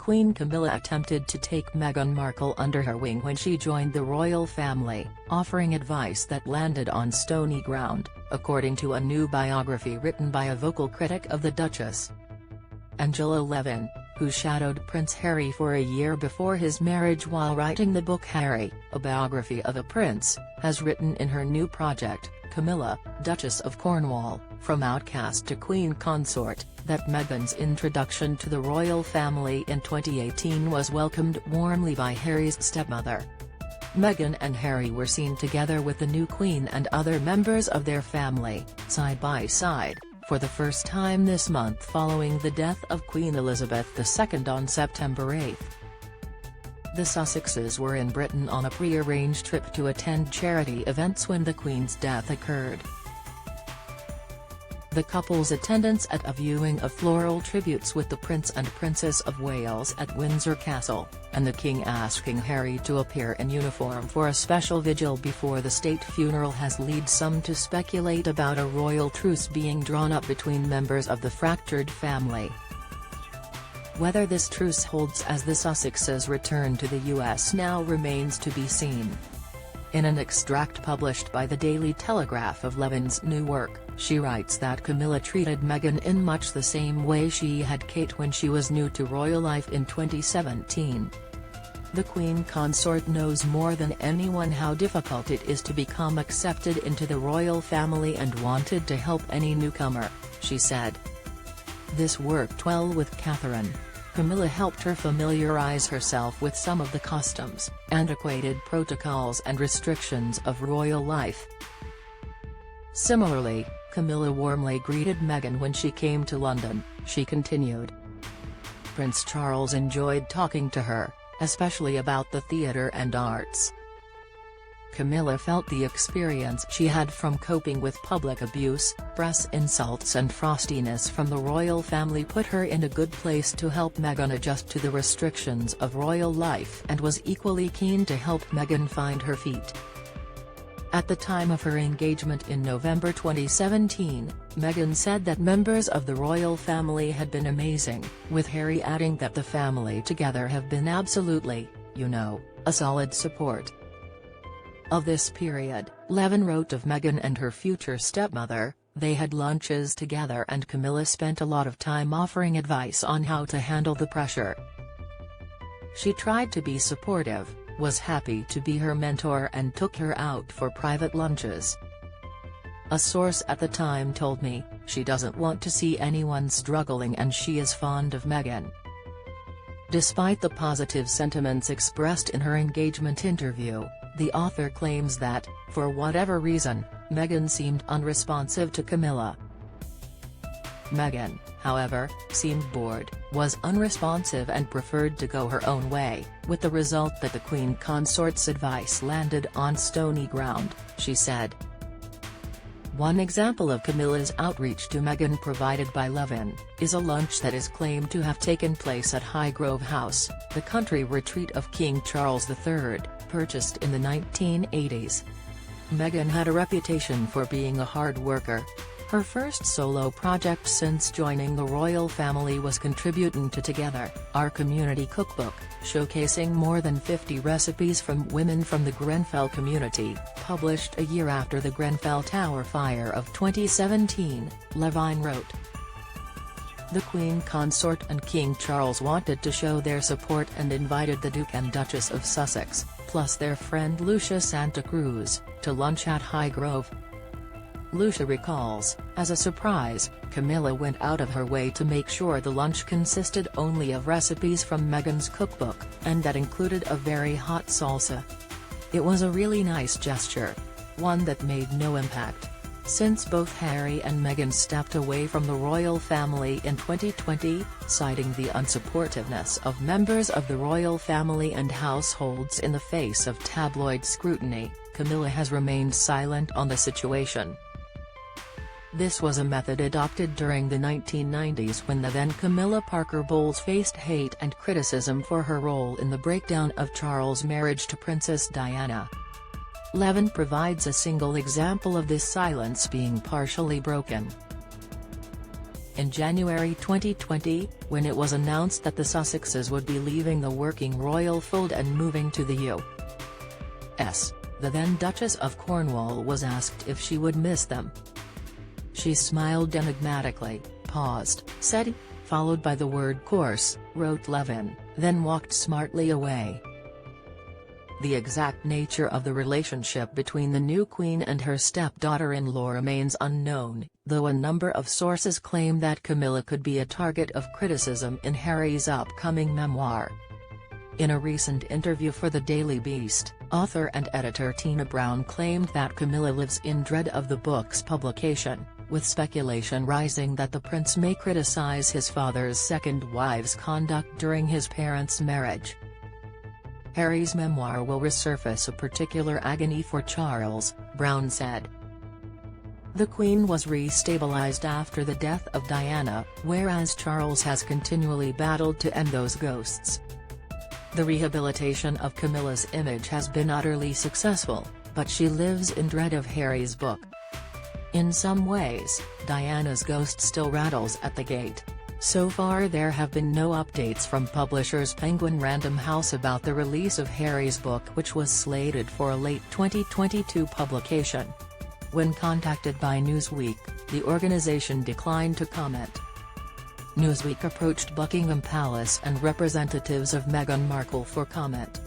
Queen Camilla attempted to take Meghan Markle under her wing when she joined the royal family, offering advice that landed on stony ground, according to a new biography written by a vocal critic of the Duchess. Angela Levin, who shadowed Prince Harry for a year before his marriage while writing the book Harry, a biography of a prince, has written in her new project, Camilla, Duchess of Cornwall, From Outcast to Queen Consort, that Meghan's introduction to the royal family in 2018 was welcomed warmly by Harry's stepmother. Meghan and Harry were seen together with the new Queen and other members of their family, side by side, for the first time this month following the death of Queen Elizabeth II on September 8. The Sussexes were in Britain on a pre-arranged trip to attend charity events when the Queen's death occurred. The couple's attendance at a viewing of floral tributes with the Prince and Princess of Wales at Windsor Castle, and the King asking Harry to appear in uniform for a special vigil before the state funeral has led some to speculate about a royal truce being drawn up between members of the fractured family. Whether this truce holds as the Sussexes return to the US now remains to be seen. In an extract published by the Daily Telegraph of Levin's new work, she writes that Camilla treated Meghan in much the same way she had Kate when she was new to royal life in 2017. The Queen Consort knows more than anyone how difficult it is to become accepted into the royal family and wanted to help any newcomer, she said. This worked well with Catherine. Camilla helped her familiarize herself with some of the customs, antiquated protocols and restrictions of royal life. Similarly, Camilla warmly greeted Meghan when she came to London, she continued. Prince Charles enjoyed talking to her, especially about the theatre and arts. Camilla felt the experience she had from coping with public abuse, press insults and frostiness from the royal family put her in a good place to help Meghan adjust to the restrictions of royal life and was equally keen to help Meghan find her feet. At the time of her engagement in November 2017, Meghan said that members of the royal family had been amazing, with Harry adding that the family together have been absolutely, a solid support. Of this period, Levin wrote of Meghan and her future stepmother, they had lunches together and Camilla spent a lot of time offering advice on how to handle the pressure. She tried to be supportive, was happy to be her mentor and took her out for private lunches. A source at the time told me, she doesn't want to see anyone struggling and she is fond of Meghan. Despite the positive sentiments expressed in her engagement interview, the author claims that, for whatever reason, Meghan seemed unresponsive to Camilla. Meghan, however, seemed bored, was unresponsive and preferred to go her own way, with the result that the Queen Consort's advice landed on stony ground, she said. One example of Camilla's outreach to Meghan provided by Levin, is a lunch that is claimed to have taken place at Highgrove House, the country retreat of King Charles III, purchased in the 1980s. Meghan had a reputation for being a hard worker. Her first solo project since joining the royal family was contributing to Together, our community cookbook, showcasing more than 50 recipes from women from the Grenfell community, published a year after the Grenfell Tower fire of 2017, Levine wrote. The Queen Consort and King Charles wanted to show their support and invited the Duke and Duchess of Sussex, plus their friend Lucia Santa Cruz, to lunch at Highgrove. Lucia recalls, as a surprise, Camilla went out of her way to make sure the lunch consisted only of recipes from Meghan's cookbook, and that included a very hot salsa. It was a really nice gesture. One that made no impact. Since both Harry and Meghan stepped away from the royal family in 2020, citing the unsupportiveness of members of the royal family and households in the face of tabloid scrutiny, Camilla has remained silent on the situation. This was a method adopted during the 1990s when the then Camilla Parker Bowles faced hate and criticism for her role in the breakdown of Charles' marriage to Princess Diana. Levin provides a single example of this silence being partially broken. In January 2020, when it was announced that the Sussexes would be leaving the working royal fold and moving to the U.S., the then Duchess of Cornwall was asked if she would miss them. She smiled enigmatically, paused, said, followed by the word course, wrote Levin, then walked smartly away. The exact nature of the relationship between the new queen and her stepdaughter-in-law remains unknown, though a number of sources claim that Camilla could be a target of criticism in Harry's upcoming memoir. In a recent interview for the Daily Beast, author and editor Tina Brown claimed that Camilla lives in dread of the book's publication, with speculation rising that the prince may criticize his father's second wife's conduct during his parents' marriage. Harry's memoir will resurface a particular agony for Charles, Brown said. The Queen was re-stabilized after the death of Diana, whereas Charles has continually battled to end those ghosts. The rehabilitation of Camilla's image has been utterly successful, but she lives in dread of Harry's book. In some ways, Diana's ghost still rattles at the gate. So far there have been no updates from publishers Penguin Random House about the release of Harry's book, which was slated for a late 2022 publication. When contacted by Newsweek, the organization declined to comment. Newsweek approached Buckingham Palace and representatives of Meghan Markle for comment.